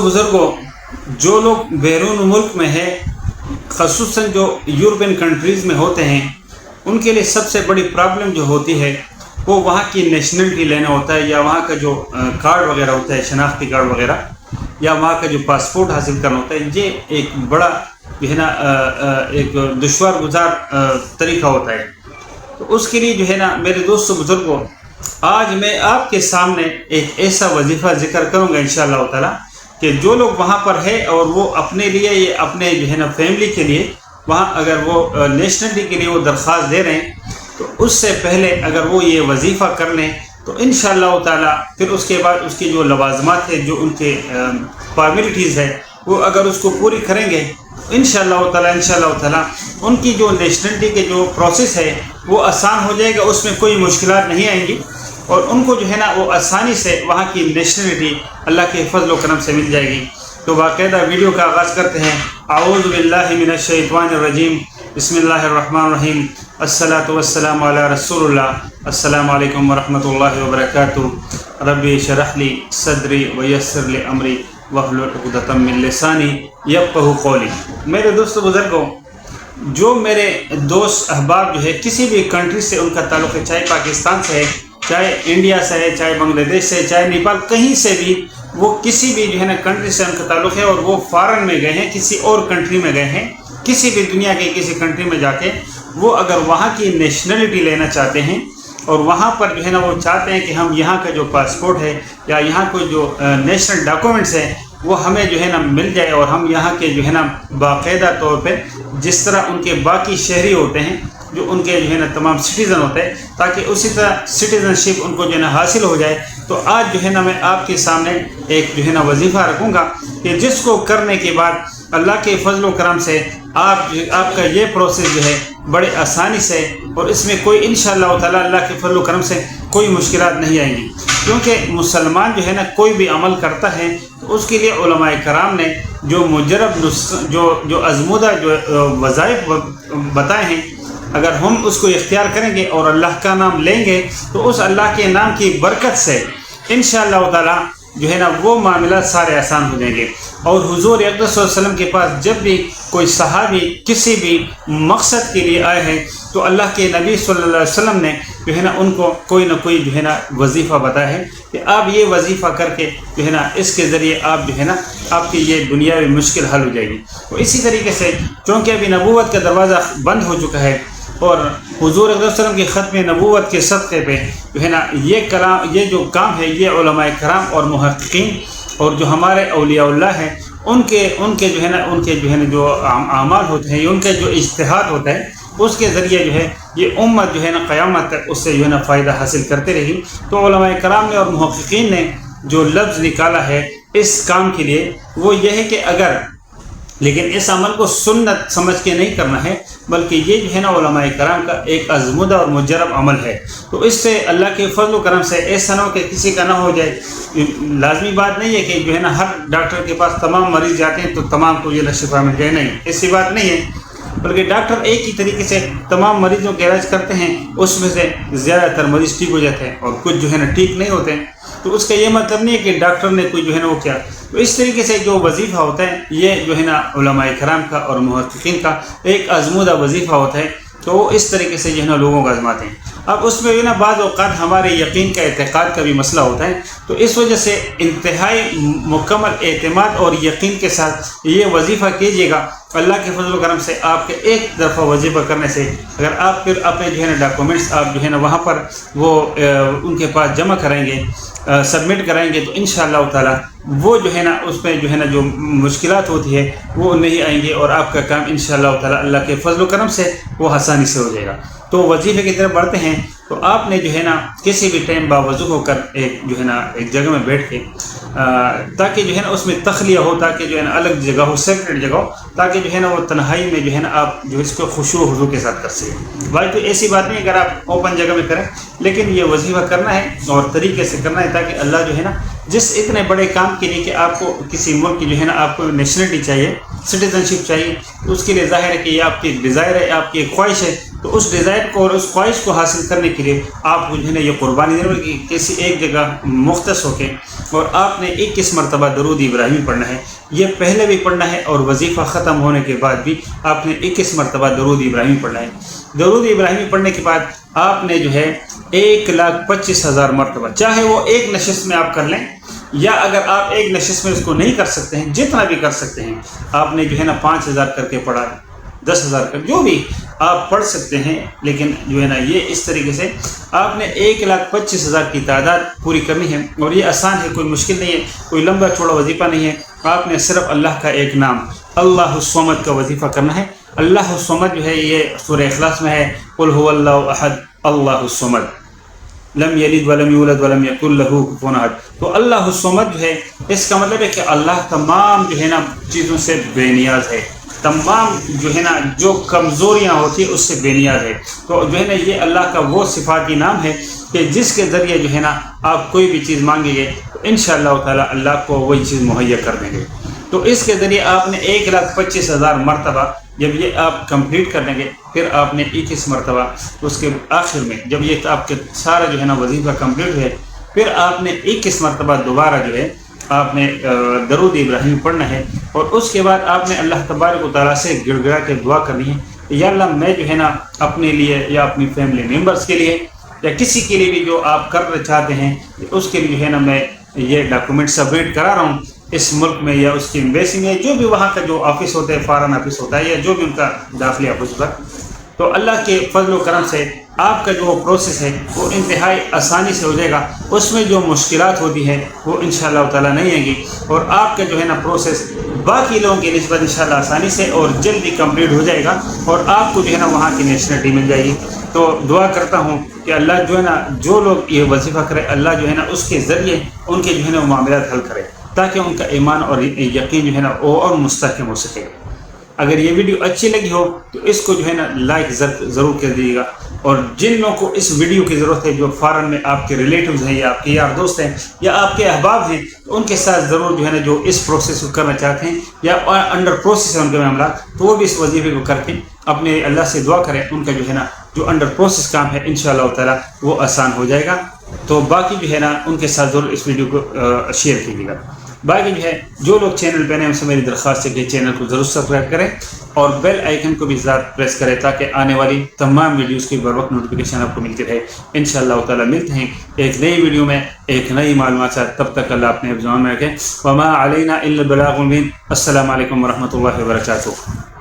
بزرگوں، جو لوگ بیرون ملک میں ہیں، خصوصاً جو یورپین کنٹریز میں ہوتے ہیں، ان کے لیے سب سے بڑی پرابلم جو ہوتی ہے وہ وہاں کی نیشنلٹی لینا ہوتا ہے، یا وہاں کا جو کارڈ وغیرہ ہوتا ہے، شناختی کارڈ وغیرہ، یا وہاں کا جو پاسپورٹ حاصل کرنا ہوتا ہے۔ یہ ایک بڑا جو ہے نا ایک دشوار گزار طریقہ ہوتا ہے۔ تو اس کے لیے جو ہے نا میرے دوستوں بزرگوں، آج میں آپ کے سامنے ایک ایسا وظیفہ ذکر کروں گا انشاءاللہ تعالی کہ جو لوگ وہاں پر ہے اور وہ اپنے لیے یا اپنے جو ہے نا فیملی کے لیے وہاں اگر وہ نیشنلٹی کے لیے وہ درخواست دے رہے ہیں، تو اس سے پہلے اگر وہ یہ وظیفہ کر لیں تو انشاءاللہ تعالی پھر اس کے بعد اس کی جو لوازمات ہے، جو ان کے فارمیلٹیز ہے، وہ اگر اس کو پوری کریں گے انشاءاللہ تعالی ان کی جو نیشنلٹی کے جو پروسیس ہے وہ آسان ہو جائے گا، اس میں کوئی مشکلات نہیں آئیں گی، اور ان کو جو ہے نا وہ آسانی سے وہاں کی نیشنلٹی اللہ کے فضل و کرم سے مل جائے گی۔ تو باقاعدہ ویڈیو کا آغاز کرتے ہیں۔ اعوذ باللہ من الشیطان الرجیم، بسم اللہ الرحمن الرحیم، الصلاۃ والسلام علی رسول اللہ۔ السلام علیکم ورحمۃ اللہ وبرکاتہ۔ ربی اشرح لی صدری ویسر لی امری واحلل عقدۃ من لسانی یفقہوا قولی۔ میرے دوستو بزرگوں، جو میرے دوست احباب جو ہے کسی بھی کنٹری سے ان کا تعلق ہے، چاہے پاکستان سے ہے، چاہے انڈیا سے ہے، چاہے بنگلہ دیش سے ہے، چاہے نیپال، کہیں سے بھی وہ کسی بھی جو ہے نا کنٹری سے ان کا تعلق ہے اور وہ فارن میں گئے ہیں، کسی اور کنٹری میں گئے ہیں، کسی بھی دنیا کے کسی کنٹری میں جا کے وہ اگر وہاں کی نیشنلٹی لینا چاہتے ہیں اور وہاں پر جو ہے نا وہ چاہتے ہیں کہ ہم یہاں کا جو پاسپورٹ ہے یا یہاں کو جو نیشنل ڈاکومنٹس ہیں وہ ہمیں جو ہے نا مل جائے، اور ہم یہاں کے جو ہے نا باقاعدہ طور پہ جس طرح ان کے باقی شہری ہوتے ہیں، جو ان کے جو ہے نا تمام سٹیزن ہوتے ہیں، تاکہ اسی طرح سٹیزن شپ ان کو جو ہے نا حاصل ہو جائے، تو آج جو ہے نا میں آپ کے سامنے ایک جو ہے نا وظیفہ رکھوں گا کہ جس کو کرنے کے بعد اللہ کے فضل و کرم سے آپ کا یہ پروسیس جو ہے بڑے آسانی سے، اور اس میں کوئی انشاءاللہ تعالی اللہ کے فضل و کرم سے کوئی مشکلات نہیں آئیں گی، کیونکہ مسلمان جو ہے نا کوئی بھی عمل کرتا ہے تو اس کے لیے علماء کرام نے جو مجرب جو ازمودہ جو وظائف بتائے ہیں، اگر ہم اس کو اختیار کریں گے اور اللہ کا نام لیں گے تو اس اللہ کے نام کی برکت سے انشاءاللہ تعالی جو ہے نا وہ معاملات سارے آسان ہو جائیں گے۔ اور حضور اقدس صلی اللہ علیہ وسلم کے پاس جب بھی کوئی صحابی کسی بھی مقصد کے لیے آئے ہیں تو اللہ کے نبی صلی اللہ علیہ وسلم نے جو ہے نا ان کو کوئی نہ کوئی جو ہے نا وظیفہ بتایا ہے کہ آپ یہ وظیفہ کر کے جو ہے نا اس کے ذریعے آپ جو ہے نا آپ کی یہ دنیاوی مشکل حل ہو جائے گی۔ تو اسی طریقے سے چونکہ ابھی نبوت کا دروازہ بند ہو چکا ہے اور حضور صلی اللہ علیہ وسلم کی ختم نبوت کے صدقے پہ جو ہے نا یہ جو کام ہے، یہ علماء کرام اور محققین اور جو ہمارے اولیاء اللہ ہیں ان کے جو ہے نا جو اعمال ہوتے ہیں، ان کے جو اجتہاد ہوتا ہے، اس کے ذریعے جو ہے یہ امت جو ہے نا قیامت تک اس سے جو ہے نا فائدہ حاصل کرتے رہی۔ تو علماء کرام نے اور محققین نے جو لفظ نکالا ہے اس کام کے لیے وہ یہ ہے کہ لیکن اس عمل کو سنت سمجھ کے نہیں کرنا ہے، بلکہ یہ جو ہے نا علماء کرام کا ایک ازمودہ اور مجرب عمل ہے۔ تو اس سے اللہ کے فضل و کرم سے ایسا نہ ہو کہ کسی کا نہ ہو جائے۔ لازمی بات نہیں ہے کہ جو ہے نا ہر ڈاکٹر کے پاس تمام مریض جاتے ہیں تو تمام کو یہ شفا مل جائے، نہیں، ایسی بات نہیں ہے، بلکہ ڈاکٹر ایک ہی طریقے سے تمام مریضوں کے علاج کرتے ہیں، اس میں سے زیادہ تر مریض ٹھیک ہو جاتے ہیں اور کچھ جو ہے نا ٹھیک نہیں ہوتے ہیں۔ تو اس کا یہ مطلب نہیں ہے کہ ڈاکٹر نے کوئی جو ہے نا وہ کیا۔ تو اس طریقے سے جو وظیفہ ہوتا ہے یہ جو ہے نا علماء کرام کا اور محققین کا ایک ازمودہ وظیفہ ہوتا ہے، تو وہ اس طریقے سے جو ہے نا لوگوں کو آزماتے ہیں۔ اب اس میں جو ہے نا بعض اوقات ہمارے یقین کا اعتقاد کا بھی مسئلہ ہوتا ہے، تو اس وجہ سے انتہائی مکمل اعتماد اور یقین کے ساتھ یہ وظیفہ کیجیے گا۔ اللہ کے فضل و کرم سے آپ کے ایک دفعہ وظیفہ کرنے سے اگر آپ پھر اپنے جو ہے نا ڈاکومنٹس آپ جو ہے نا وہاں پر وہ ان کے پاس جمع کریں گے، سبمٹ کرائیں گے، تو انشاءاللہ تعالی وہ جو ہے نا اس میں جو ہے نا جو مشکلات ہوتی ہے وہ نہیں آئیں گے، اور آپ کا کام انشاءاللہ تعالی اللہ کے فضل و کرم سے وہ آسانی سے ہو جائے گا۔ تو وظیفے کی طرف بڑھتے ہیں، تو آپ نے جو ہے نا کسی بھی ٹائم باوضو ہو کر ایک جو ہے نا ایک جگہ میں بیٹھ کے تاکہ جو ہے نا اس میں تخلیہ ہو، تاکہ جو ہے نا الگ جگہ ہو، سیکریٹ جگہ ہو، تاکہ جو ہے نا وہ تنہائی میں جو ہے نا آپ جو اس کو خشوع و خضوع کے ساتھ کر سکیں۔ بھائی تو ایسی بات نہیں اگر آپ اوپن جگہ میں کریں، لیکن یہ وظیفہ کرنا ہے اور طریقے سے کرنا ہے تاکہ اللہ جو ہے نا جس اتنے بڑے کام کے لیے کہ آپ کو کسی ملک کی جو ہے نا آپ کو نیشنلٹی چاہیے، سٹیزن شپ چاہیے، تو اس کے لیے ظاہر ہے کہ یہ آپ کی ایک ڈیزائر ہے، آپ کی ایک خواہش ہے، تو اس ڈیزائر کو اور اس خواہش کو حاصل کرنے کے لیے آپ کو جو ہے نا یہ قربانی دینا کہ کسی ایک جگہ مختص ہو کے اور آپ نے 21 مرتبہ درود ابراہیمی پڑھنا ہے. یہ پہلے بھی پڑھنا ہے اور وظیفہ ختم ہونے کے بعد بھی آپ نے 21 مرتبہ درود ابراہیمی پڑھنا ہے. درود ابراہیمی پڑھنے کے بعد آپ نے جو ہے 1,25,000 مرتبہ، چاہے وہ ایک نشست میں آپ کر لیں یا اگر آپ ایک نشست میں اس کو نہیں کر سکتے ہیں، جتنا بھی کر سکتے ہیں آپ نے جو ہے نا 5,000 کر کے پڑھا، 10,000 کر، جو بھی آپ پڑھ سکتے ہیں. لیکن جو ہے نا یہ اس طریقے سے آپ نے 1,25,000 کی تعداد پوری کرنی ہے. اور یہ آسان ہے، کوئی مشکل نہیں ہے، کوئی لمبا چوڑا وظیفہ نہیں ہے. آپ نے صرف اللہ کا ایک نام اللہ الصمد کا وظیفہ کرنا ہے. اللہ الصمد جو ہے یہ سورہ اخلاص میں ہے، قل هو اللہ احد اللہ الصمد لم یلد ولم یولد ولم یکن لہ کفوا احد. تو اللہ الصمد جو ہے اس کا مطلب ہے کہ اللہ تمام جو ہے نا چیزوں سے بے نیاز ہے، تمام جو ہے نا جو کمزوریاں ہوتی ہیں اس سے بے نیاز ہے. تو جو ہے نا یہ اللہ کا وہ صفاتی نام ہے کہ جس کے ذریعے جو ہے نا آپ کوئی بھی چیز مانگیں گے تو انشاءاللہ تعالیٰ اللہ کو وہی چیز مہیا کر دیں گے. تو اس کے ذریعے آپ نے 1,25,000 مرتبہ جب یہ آپ کمپلیٹ کر لیں گے، پھر آپ نے 21 مرتبہ اس کے آخر میں جب یہ آپ کے سارا جو ہے نا وظیفہ کمپلیٹ ہے، پھر آپ نے 21 مرتبہ دوبارہ جو ہے آپ نے درود ابراہیم پڑھنا ہے. اور اس کے بعد آپ نے اللہ تبارک و تعالیٰ سے گڑ گڑا کے دعا کرنی ہے کہ یا اللہ میں جو ہے نا اپنے لیے یا اپنی فیملی ممبرس کے لیے یا کسی کے لیے بھی جو آپ کرنا چاہتے ہیں اس کے لیے جو ہے نا میں یہ ڈاکومنٹ سبمٹ کرا رہا ہوں اس ملک میں یا اس کی ایمبیسی میں، جو بھی وہاں کا جو آفس ہوتا ہے، فارن آفس ہوتا ہے یا جو بھی ان کا داخلی آفس ہوتا ہے. تو اللہ کے فضل و کرم سے آپ کا جو پروسیس ہے وہ انتہائی آسانی سے ہو جائے گا. اس میں جو مشکلات ہوتی ہیں وہ انشاءاللہ تعالیٰ نہیں آئیں گی اور آپ کا جو ہے نا پروسیس باقی لوگوں کی نسبت انشاءاللہ آسانی سے اور جلدی کمپلیٹ ہو جائے گا اور آپ کو جو ہے نا وہاں کی نیشنلٹی مل جائے گی. تو دعا کرتا ہوں کہ اللہ جو ہے نا جو لوگ یہ وظیفہ کرے اللہ جو ہے نا اس کے ذریعے ان کے جو ہے نا معاملات حل کرے تاکہ ان کا ایمان اور یقین جو ہے نا وہ اور مستحکم ہو سکے. اگر یہ ویڈیو اچھی لگی ہو تو اس کو جو ہے نا لائک ضرور کر دیجیے گا. اور جن لوگوں کو اس ویڈیو کی ضرورت ہے جو فارن میں آپ کے ریلیٹیوز ہیں یا آپ کے یار دوست ہیں یا آپ کے احباب ہیں، تو ان کے ساتھ ضرور جو ہے نا جو اس پروسیس کو کرنا چاہتے ہیں یا انڈر پروسیس ہے ان کے معاملات، تو وہ بھی اس وظیفے کو کر کے اپنے اللہ سے دعا کریں ان کا جو ہے نا جو انڈر پروسیس کام ہے انشاءاللہ تعالیٰ وہ آسان ہو جائے گا. تو باقی جو ہے نا ان کے ساتھ ضرور اس ویڈیو کو شیئر کیجیے گا. باقی جو ہے جو لوگ چینل پہ ہیں ان سے میری درخواست ہے کہ چینل کو ضرور سبسکرائب کریں اور بیل آئیکن کو بھی ذات پریس کریں تاکہ آنے والی تمام ویڈیوز کی بر وقت نوٹیفیکیشن آپ کو ملتی رہے. انشاءاللہ تعالیٰ ملتے ہیں ایک نئی ویڈیو میں ایک نئی معلومات سے. تب تک اللہ اپنے حفظ و امان میں رکھیں. وما علینا الا البلاغ المبین. السلام علیکم ورحمۃ اللہ وبرکاتہ.